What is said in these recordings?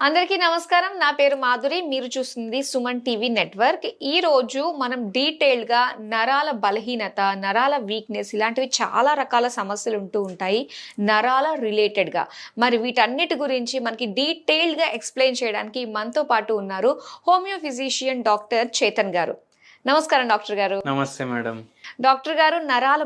అందరికీ నమస్కారం. నా పేరు మాధురి. మీరు చూస్తుంది సుమన్ టీవీ నెట్వర్క్. ఈ రోజు మనం డీటెయిల్డ్‌గా నరాల బలహీనత, నరాల వీక్‌నెస్ ఇలాంటివి చాలా రకాల సమస్యలు ఉంటూ ఉంటాయి. నరాల రిలేటెడ్‌గా. మరి వీటన్నిటి గురించి మనకి డీటెయిల్డ్‌గా ఎక్స్‌ప్లెయిన్ చేయడానికి మనతో పాటు ఉన్నారు హోమియో ఫిజిషియన్ డాక్టర్ చేతన్ గారు. నమస్కారం డాక్టర్ గారు. నమస్తే మేడం. డాక్టర్ గారు, నరాల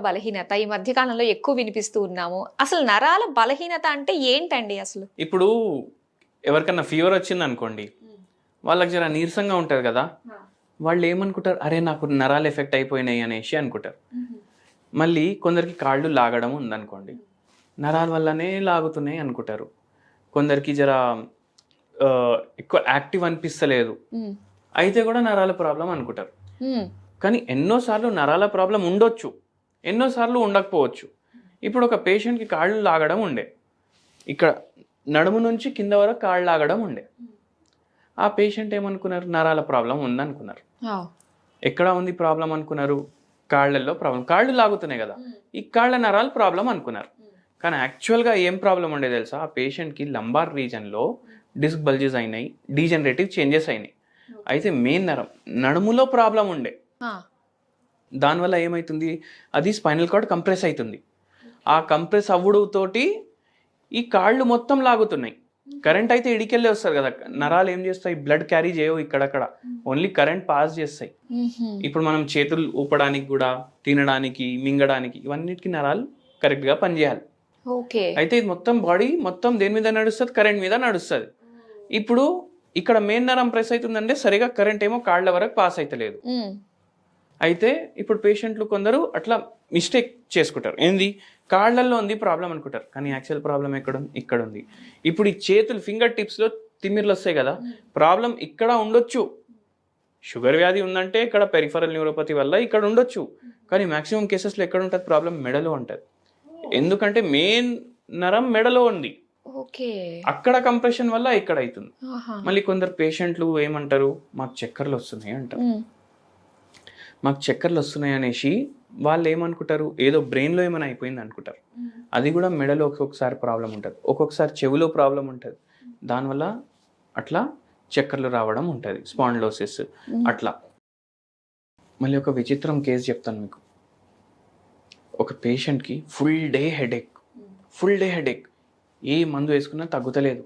బలహీనత ఈ మధ్య కాలంలో ఎక్కువ వినిపిస్తూ ఉన్నాము. అసలు నరాల బలహీనత అంటే ఏంటండి అసలు? ఇప్పుడు ఎవరికన్నా ఫీవర్ వచ్చింది అనుకోండి, వాళ్ళకి జర నీరసంగా ఉంటుంది కదా, వాళ్ళు ఏమనుకుంటారు, అరే నాకు నరాలు ఎఫెక్ట్ అయిపోయినాయి అనేసి అనుకుంటారు. మళ్ళీ కొందరికి కాళ్ళు లాగడం ఉందనుకోండి, నరాల వల్లనే లాగుతున్నాయి అనుకుంటారు. కొందరికి జర ఎక్కువ యాక్టివ్ అనిపిస్తలేదు, అయితే కూడా నరాల ప్రాబ్లం అనుకుంటారు. కానీ ఎన్నోసార్లు నరాల ప్రాబ్లం ఉండొచ్చు, ఎన్నోసార్లు ఉండకపోవచ్చు. ఇప్పుడు ఒక పేషెంట్కి కాళ్ళు లాగడం ఉండే, ఇక్కడ నడుము నుంచి కింద వరకు కాళ్ళు లాగడం ఉండే. ఆ పేషెంట్ ఏమనుకున్నారు, నరాల ప్రాబ్లం ఉందనుకున్నారు. ఎక్కడ ఉంది ప్రాబ్లం అనుకున్నారు, కాళ్ళల్లో ప్రాబ్లం, కాళ్ళు లాగుతున్నాయి కదా, ఈ కాళ్ళ నరాల ప్రాబ్లం అనుకున్నారు. కానీ యాక్చువల్గా ఏం ప్రాబ్లం ఉండే తెలుసా, ఆ పేషెంట్కి లంబార్ రీజన్లో డిస్క్ బల్జెస్ అయినాయి, డీజనరేటివ్ చేంజెస్ అయినాయి. అయితే మెయిన్ నడుములో ప్రాబ్లం ఉండే, దానివల్ల ఏమవుతుంది, అది స్పైనల్ కార్డ్ కంప్రెస్ అవుతుంది. ఆ కంప్రెస్ అవ్వడంతోటి ఈ కాళ్ళు మొత్తం లాగుతున్నాయి. కరెంట్ అయితే ఇడికెళ్ళే వస్తారు కదా, నరాలు ఏం చేస్తాయి, బ్లడ్ క్యారీ చేయవు ఇక్కడక్కడ, ఓన్లీ కరెంట్ పాస్ చేస్తాయి. ఇప్పుడు మనం చేతులు ఊపడానికి కూడా, తినడానికి, మింగడానికి, ఇవన్నిటికీ నరాలు కరెక్ట్గా పనిచేయాలి. అయితే ఇది మొత్తం బాడీ మొత్తం దేని మీద నడుస్తుంది, కరెంట్ మీద నడుస్తుంది. ఇప్పుడు ఇక్కడ మెయిన్ నరం ప్రెస్ అవుతుందంటే సరిగా కరెంట్ ఏమో కాళ్ళ వరకు పాస్ అవుతలేదు. అయితే ఇప్పుడు పేషెంట్లు కొందరు అట్లా మిస్టేక్ చేసుకుంటారు, ఏంది కాళ్ళల్లో ఉంది ప్రాబ్లం అనుకుంటారు, కానీ యాక్చువల్ ప్రాబ్లం ఇక్కడ ఉంది. ఇప్పుడు ఈ చేతులు ఫింగర్ టిప్స్లో తిమ్మిర్లు వస్తాయి కదా, ప్రాబ్లం ఇక్కడ ఉండొచ్చు. షుగర్ వ్యాధి ఉందంటే ఇక్కడ పెరిఫరల్ న్యూరోపతి వల్ల ఇక్కడ ఉండొచ్చు, కానీ మాక్సిమం కేసెస్లో ఎక్కడ ఉంటుంది ప్రాబ్లం, మెడలో ఉంటుంది. ఎందుకంటే మెయిన్ నరం మెడలో ఉంది, అక్కడ కంప్రెషన్ వల్ల ఇక్కడ అవుతుంది. మళ్ళీ కొందరు పేషెంట్లు ఏమంటారు, మాకు చక్కర్లు వస్తున్నాయి అంటారు. మాకు చక్కర్లు వస్తున్నాయి అనేసి వాళ్ళు ఏమనుకుంటారు, ఏదో బ్రెయిన్లో ఏమైనా అయిపోయింది అనుకుంటారు. అది కూడా మెడలో ఒక్కొక్కసారి ప్రాబ్లం ఉంటుంది, ఒక్కొక్కసారి చెవిలో ప్రాబ్లం ఉంటుంది, దానివల్ల అట్లా చక్కర్లు రావడం ఉంటుంది, స్పాండిలోసిస్ అట్లా. మళ్ళీ ఒక విచిత్రం కేసు చెప్తాను మీకు. ఒక పేషెంట్కి ఫుల్ డే హెడేక్, ఏ మందు వేసుకున్నా తగ్గుతలేదు.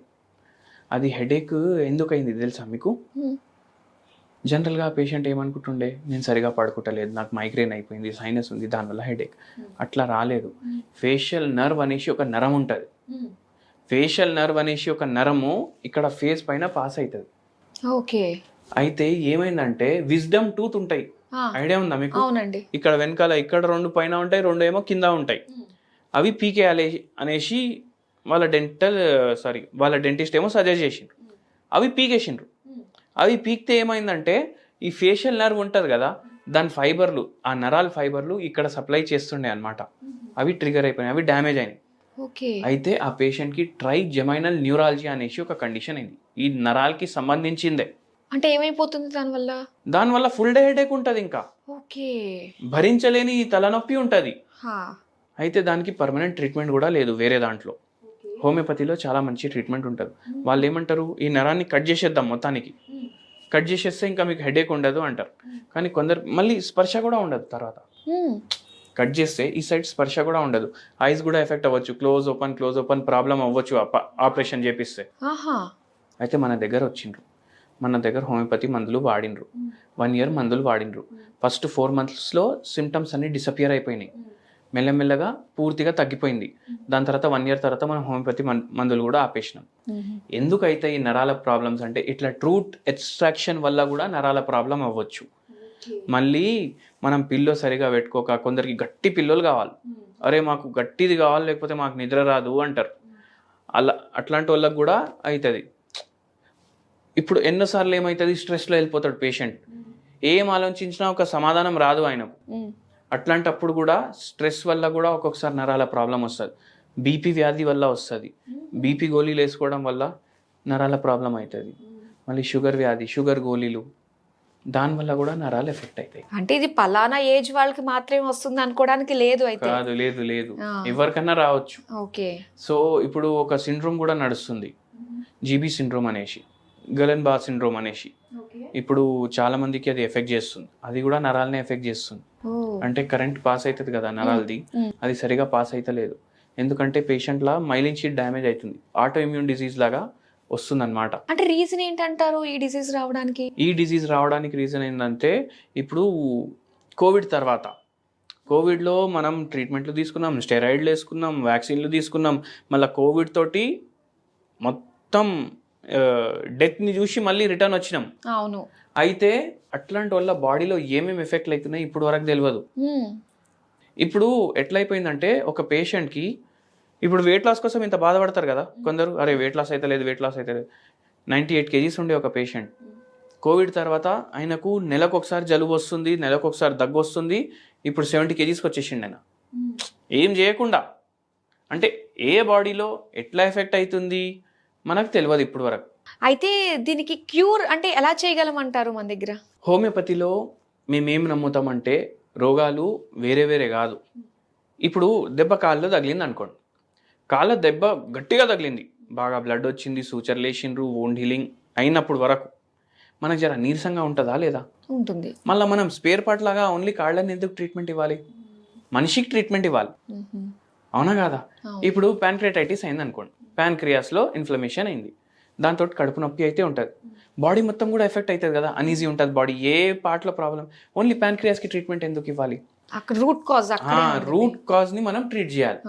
అది హెడేక్ ఎందుకు అయింది తెలుసా మీకు? జనరల్గా పేషెంట్ ఏమనుకుంటుండే, నేను సరిగా పడుకుంటలేదు, నాకు మైగ్రేన్ అయిపోయింది, సైనస్ ఉంది, దానివల్ల హెడేక్. అట్లా రాలేదు. ఫేషియల్ నర్వ్ అనేసి ఒక నరం ఉంటుంది, ఫేషియల్ నర్వ్ అనేసి ఒక నరము ఇక్కడ ఫేస్ పైన పాస్ అవుతుంది. అయితే ఏమైందంటే విజ్డమ్ టూత్ ఉంటాయి, ఐడియా ఉందా మీకు? ఇక్కడ వెనకాల ఇక్కడ 2 పైన ఉంటాయి, 2 ఏమో కింద ఉంటాయి. అవి పీకేయాలి అనేసి వాళ్ళ డెంటిస్ట్ ఏమో సజెస్ట్ చేసిండ్రు. అవి పీకేసిండ్రు. అవి పీకితే ఏమైందంటే ఈ ఫేషియల్ నర్వ్ ఉంటుంది కదా, దాని ఫైబర్లు, ఆ నరాల ఫైబర్లు ఇక్కడ సప్లై చేస్తుండే అనమాట, అవి ట్రిగర్ అయిపోయినాయి, అవి డ్యామేజ్ అయినాయి. అయితే ఆ పేషెంట్కి ట్రైజెమైనల్ న్యూరాలజీ అనేసి ఒక కండిషన్ అయింది, ఈ నరాలకి సంబంధించిందే. అంటే ఏమైపోతుంది దానివల్ల ఫుల్ డే హెడేక్ ఉంటుంది, ఇంకా భరించలేని తలనొప్పి ఉంటుంది. అయితే దానికి పర్మనెంట్ ట్రీట్మెంట్ కూడా లేదు వేరే దాంట్లో. హోమియోపతిలో చాలా మంచి ట్రీట్మెంట్ ఉంటుంది. వాళ్ళు ఏమంటారు, ఈ నరాన్ని కట్ చేసేద్దాం, మొత్తానికి కట్ చేసేస్తే ఇంకా మీకు హెడేక్ ఉండదు అంటారు. కానీ కొందరు మళ్ళీ స్పర్శ కూడా ఉండదు, తర్వాత కట్ చేస్తే ఈ సైడ్ స్పర్శ కూడా ఉండదు, ఐస్ కూడా ఎఫెక్ట్ అవ్వచ్చు, క్లోజ్ ఓపెన్ ప్రాబ్లం అవ్వచ్చు ఆపరేషన్ చేపిస్తే. అయితే మన దగ్గర వచ్చిండ్రు, మన దగ్గర హోమియోపతి మందులు వాడినరు, 1 year మందులు వాడినరు. ఫస్ట్ 4 monthsలో సిమ్టమ్స్ అన్ని డిసపియర్ అయిపోయినాయి, మెల్లమెల్లగా పూర్తిగా తగ్గిపోయింది. దాని తర్వాత 1 year తర్వాత మనం హోమియోపతి మందులు కూడా ఆపేసినాం. ఎందుకైతే ఈ నరాల ప్రాబ్లమ్స్ అంటే ఇట్లా ట్రూత్ ఎక్స్ట్రాక్షన్ వల్ల కూడా నరాల ప్రాబ్లం అవ్వచ్చు. మళ్ళీ మనం పిల్లో సరిగా పెట్టుకోక, కొందరికి గట్టి పిల్లోలు కావాలి, అరే మాకు గట్టిది కావాలి లేకపోతే మాకు నిద్ర రాదు అంటారు. అట్లాంటి వాళ్ళకి కూడా అవుతుంది. ఇప్పుడు ఎన్నోసార్లు ఏమవుతుంది, స్ట్రెస్లో వెళ్ళిపోతాడు పేషెంట్, ఏం ఆలోచించినా ఒక సమాధానం రాదు ఆయనకు. అట్లాంటప్పుడు కూడా స్ట్రెస్ వల్ల కూడా ఒక్కొక్కసారి నరాల ప్రాబ్లం వస్తుంది, బీపీ వ్యాధి వల్ల వస్తుంది, బీపీ గోళీలు వేసుకోవడం వల్ల నరాల ప్రాబ్లం అవుతుంది. మళ్ళీ షుగర్ గోళీలు, దానివల్ల కూడా నరాలు ఎఫెక్ట్ అవుతాయి. అంటే ఇది పలానా ఏజ్ వాళ్ళకి మాత్రమే వస్తుంది అనుకోవడానికి లేదు. అయితే లేదు ఎవరికన్నా రావచ్చు. సో ఇప్పుడు ఒక సిండ్రోమ్ కూడా నడుస్తుంది, జీబీ సిండ్రోమ్ అనేసి, గలెన్ బార్ సిండ్రోమ్ అనేసి. ఇప్పుడు చాలా మందికి అది ఎఫెక్ట్ చేస్తుంది. అది కూడా నరాలనే ఎఫెక్ట్ చేస్తుంది. అంటే కరెంట్ పాస్ అవుతుంది కదా నరాలది, అది సరిగా పాస్ అవుతలేదు. ఎందుకంటే పేషెంట్ల మైలిన్ షీట్ డ్యామేజ్ అవుతుంది, ఆటో ఇమ్యూన్ డిసీజ్ లాగా వస్తుందన్నమాట. అంటే రీజన్ ఏంటంటారు ఈ డిసీజ్ రావడానికి? ఈ డిసీజ్ రావడానికి రీజన్ ఏంటంటే, ఇప్పుడు కోవిడ్లో మనం ట్రీట్మెంట్లు తీసుకున్నాం, స్టెరాయిడ్లు వేసుకున్నాం, వ్యాక్సిన్లు తీసుకున్నాం, మళ్ళీ కోవిడ్ తోటి మొత్తం డెత్ని చూసి మళ్ళీ రిటర్న్ వచ్చినాం. అవును. అయితే అట్లాంటి వల్ల బాడీలో ఏమేమి ఎఫెక్ట్లు అవుతున్నాయి ఇప్పుడు వరకు తెలియదు. ఇప్పుడు ఎట్లయిపోయిందంటే, ఒక పేషెంట్కి ఇప్పుడు వెయిట్ లాస్ కోసం ఇంత బాధపడతారు కదా కొందరు, అరే వెయిట్ లాస్ అయితే లేదు 98 kgs ఉండే ఒక పేషెంట్ కోవిడ్ తర్వాత ఆయనకు నెలకు ఒకసారి జలుబు వస్తుంది, నెలకు ఒకసారి దగ్గు వస్తుంది. ఇప్పుడు 70 kgsకి వచ్చేసిండు ఆయన, ఏం చేయకుండా. అంటే ఏ బాడీలో ఎట్లా ఎఫెక్ట్ అవుతుంది మనకు తెలియదు ఇప్పుడు వరకు. అయితే దీనికి క్యూర్ అంటే ఎలా చేయగలం అంటారు మన దగ్గర? హోమియోపతిలో మేమేం నమ్ముతామంటే, రోగాలు వేరే వేరే కాదు. ఇప్పుడు దెబ్బ కాళ్ళలో తగిలింది అనుకోండి, కాళ్ళ దెబ్బ గట్టిగా తగిలింది, బాగా బ్లడ్ వచ్చింది, సూచర్ లేచిండ్రు, వోండ్ హీలింగ్ అయినప్పుడు వరకు మనకు జర నీరసంగా ఉంటుందా లేదా? ఉంటుంది. మళ్ళీ మనం స్పేర్ పార్ట్ లాగా ఓన్లీ కాళ్ళని ఎందుకు ట్రీట్మెంట్ ఇవ్వాలి? మనిషికి ట్రీట్మెంట్ ఇవ్వాలి, అవునా కాదా? ఇప్పుడు ప్యాన్క్రియాటైటిస్ అయింది అనుకోండి, ప్యాన్క్రియాస్లో ఇన్ఫ్లమేషన్ అయింది, దాంతో కడుపు నొప్పి అయితే ఉంటుంది, బాడీ మొత్తం కూడా ఎఫెక్ట్ అవుతుంది కదా, అనీజీ ఉంటుంది బాడీ, ఏ పార్ట్లో ప్రాబ్లం. ఓన్లీ ప్యాన్క్రియాస్కి ట్రీట్మెంట్ ఎందుకు ఇవ్వాలి? రూట్ కాజ్ని మనం ట్రీట్ చేయాలి.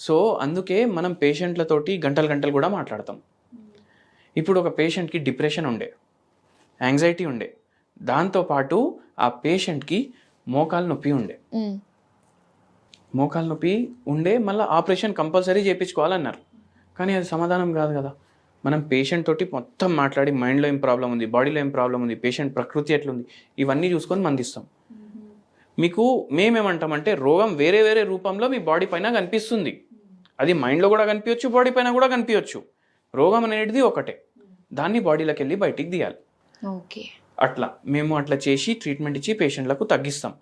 సో అందుకే మనం పేషెంట్లతోటి గంటలు కూడా మాట్లాడతాం. ఇప్పుడు ఒక పేషెంట్కి డిప్రెషన్ ఉండే, యాంగ్జైటీ ఉండే, దాంతోపాటు ఆ పేషెంట్కి మోకాలు నొప్పి ఉండే, మళ్ళీ ఆపరేషన్ కంపల్సరీ చేయించుకోవాలన్నారు. కానీ అది సమాధానం కాదు కదా. మనం పేషెంట్ తోటి మొత్తం మాట్లాడి, మైండ్లో ఏం ప్రాబ్లం ఉంది, బాడీలో ఏం ప్రాబ్లం ఉంది, పేషెంట్ ప్రకృతి ఎట్లుంది, ఇవన్నీ చూసుకొని మందిస్తాం. మీకు మేమేమంటామంటే, రోగం వేరే వేరే రూపంలో మీ బాడీ పైన కనిపిస్తుంది, అది మైండ్లో కూడా కనిపించవచ్చు, బాడీ పైన కూడా కనిపించవచ్చు. రోగం అనేది ఒకటే, దాన్ని బాడీలోకి వెళ్ళి బయటికి తీయాలి. ఓకే, అట్లా మేము అట్లా చేసి ట్రీట్మెంట్ ఇచ్చి పేషెంట్లకు తగ్గిస్తాం.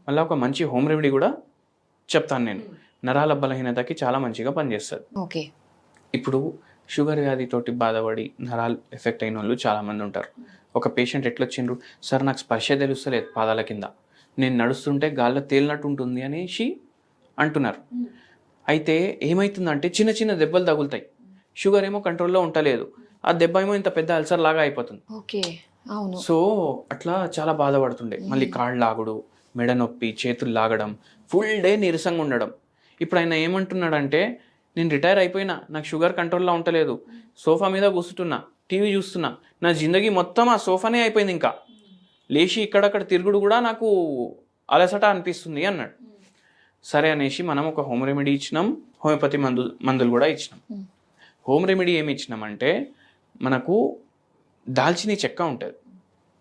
మళ్ళీ ఒక మంచి హోమ్ రెమెడీ కూడా చెప్తాను నేను, నరాల బలహీనతకి చాలా మంచిగా పనిచేస్తుంది. ఓకే. ఇప్పుడు షుగర్ వ్యాధితోటి బాధపడి నరాలు ఎఫెక్ట్ అయిన వాళ్ళు చాలామంది ఉంటారు. ఒక పేషెంట్ ఎట్లొచ్చిండ్రు, సార్ నాకు స్పర్శ తెలుస్తలేదు పాదాల కింద, నేను నడుస్తుంటే గాల్లో తేలినట్టు ఉంటుంది అనేసి అంటున్నారు. అయితే ఏమవుతుందంటే, చిన్న చిన్న దెబ్బలు తగులుతాయి, షుగర్ ఏమో కంట్రోల్లో ఉండలేదు, ఆ దెబ్బ ఏమో ఇంత పెద్ద అల్సర్ లాగా అయిపోతుంది. ఓకే, అవును. సో అట్లా చాలా బాధపడుతుండే. మళ్ళీ కాళ్ళు లాగుడు, మెడ నొప్పి, చేతులు లాగడం, ఫుల్ డే నీరసంగా ఉండడం. ఇప్పుడు ఆయన ఏమంటున్నాడంటే, నేను రిటైర్ అయిపోయినా, నాకు షుగర్ కంట్రోల్లో ఉండలేదు, సోఫా మీద కూర్చుంటున్నా, టీవీ చూస్తున్నా, నా జిందగీ మొత్తం ఆ సోఫానే అయిపోయింది, ఇంకా లేచి ఇక్కడక్కడ తిరుగుడు కూడా నాకు అలసట అనిపిస్తుంది అన్నాడు. సరే అనేసి మనం ఒక హోమ్ రెమెడీ ఇచ్చినాం, హోమియోపతి మందులు కూడా ఇచ్చినాం. హోమ్ రెమెడీ ఏమి ఇచ్చినామంటే, మనకు దాల్చిని చెక్క ఉంటుంది,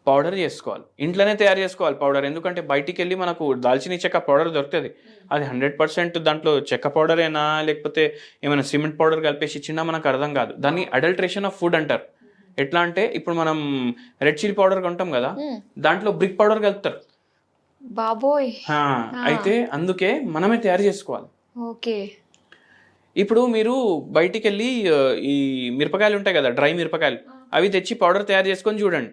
పౌడర్ చేసుకోవాలి, ఇంట్లోనే తయారు చేసుకోవాలి పౌడర్. ఎందుకంటే బయటికి వెళ్ళి మనకు దాల్చిని చెక్క పౌడర్ దొరుకుతుంది, అది 100% దాంట్లో చెక్క పౌడరేనా లేకపోతే ఏమైనా సిమెంట్ పౌడర్ కలిపేసి ఇచ్చినా మనకు అర్థం కాదు. దాన్ని అడల్ట్రేషన్ ఆఫ్ ఫుడ్ అంటారు. ఎట్లా అంటే, ఇప్పుడు మనం రెడ్ చిల్లీ పౌడర్ కొంటాం కదా, దాంట్లో బ్రిక్ పౌడర్ కలుపుతారు బాబోయ్. అయితే అందుకే మనమే తయారు చేసుకోవాలి. ఓకే. ఇప్పుడు మీరు బయటికి వెళ్ళి ఈ మిరపకాయలు ఉంటాయి కదా, డ్రై మిరపకాయలు, అవి తెచ్చి పౌడర్ తయారు చేసుకొని చూడండి,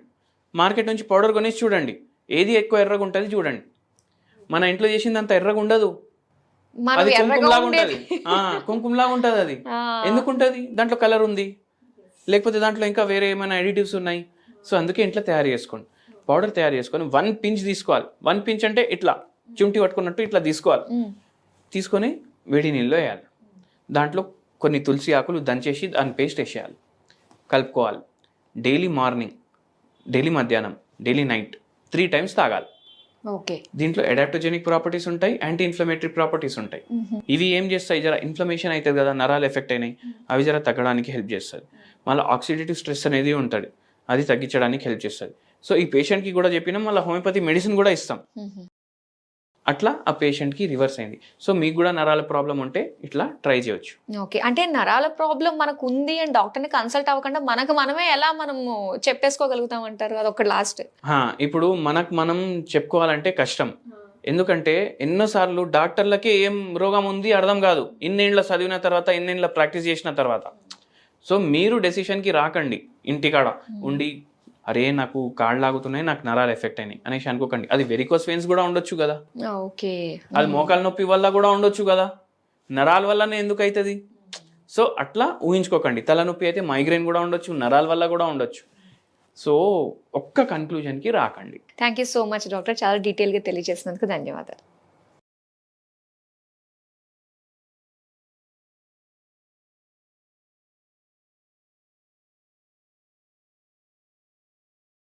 మార్కెట్ నుంచి పౌడర్ కొనేసి చూడండి, ఏది ఎక్కువ ఎర్రగా ఉంటుంది చూడండి. మన ఇంట్లో చేసింది అంత ఎర్రగా ఉండదు, అది కుంకుమలాగా ఉంటుంది, కుంకుమలాగా ఉంటుంది. అది ఎందుకు ఉంటుంది? దాంట్లో కలర్ ఉంది, లేకపోతే దాంట్లో ఇంకా వేరే ఏమైనా ఎడిటివ్స్ ఉన్నాయి. సో అందుకే ఇంట్లో తయారు చేసుకోండి, పౌడర్ తయారు చేసుకొని 1 pinch తీసుకోవాలి. 1 pinch అంటే ఇట్లా చుంటి పట్టుకున్నట్టు ఇట్లా తీసుకోవాలి. తీసుకొని వేడి నీళ్ళలో వేయాలి, దాంట్లో కొన్ని తులసి ఆకులు దంచేసి దాని పేస్ట్ వేసేయాలి, కలుపుకోవాలి. డైలీ మార్నింగ్, డైలీ మధ్యాహ్నం, డైలీ నైట్ 3 times తాగాలి. ఓకే. దీంట్లో అడాప్టోజెనిక్ ప్రాపర్టీస్ ఉంటాయి, యాంటీ ఇన్ఫ్లమేటరీ ప్రాపర్టీస్ ఉంటాయి. ఇవి ఏం చేస్తాయి, జర ఇన్ఫ్లమేషన్ అవుతుంది కదా, నరాలు ఎఫెక్ట్ అయినాయి, అవి జర తగ్గడానికి హెల్ప్ చేస్తుంది. మళ్ళీ ఆక్సిడేటివ్ స్ట్రెస్ అనేది ఉంటుంది, అది తగ్గించడానికి హెల్ప్ చేస్తుంది. సో ఈ పేషెంట్కి కూడా చెప్పినాం, మళ్ళీ హోమియోపతి మెడిసిన్ కూడా ఇస్తాం. అట్లా ఆ పేషెంట్కి రివర్స్ అయింది. సో మీకు కూడా నరాల ప్రాబ్లం ఉంటే ఇట్లా ట్రై చేయొచ్చు. ఓకే. అంటే నరాల ప్రాబ్లం మనకు ఉంది అని డాక్టర్ని కన్సల్ట్ అవ్వకుండా మనమే ఎలా మనము చెప్పేసుకోగలుగుతాం అంటారు? అదొక లాస్ట్. ఇప్పుడు మనం చెప్పుకోవాలంటే కష్టం, ఎందుకంటే ఎన్నోసార్లు డాక్టర్లకి ఏం రోగం ఉంది అర్థం కాదు, ఇన్నేళ్ళ చదివిన తర్వాత, ఇన్నేళ్ళ ప్రాక్టీస్ చేసిన తర్వాత. సో మీరు డెసిషన్కి రాకండి ఇంటికాడ ఉండి అరే నాకు కాళ్ళు లాగుతున్నాయి, నాకు నరాలు ఎఫెక్ట్ అయినాయి అనేసి అనుకోకండి. అది వెరికోస్ వెయిన్స్ కూడా ఉండొచ్చు కదా, ఓకే. అది మోకాల నొప్పి వల్ల కూడా ఉండొచ్చు కదా, నరాల వల్లనే ఎందుకు అవుతుంది? సో అట్లా ఊహించుకోకండి. తలనొప్పి అయితే మైగ్రేన్ కూడా ఉండొచ్చు, నరాల వల్ల కూడా ఉండొచ్చు. సో ఒక్క కన్క్లూజన్కి రాకండి. Thank you so much doctor, చాలా డీటెయిల్గా తెలియజేసినందుకు ధన్యవాదాలు.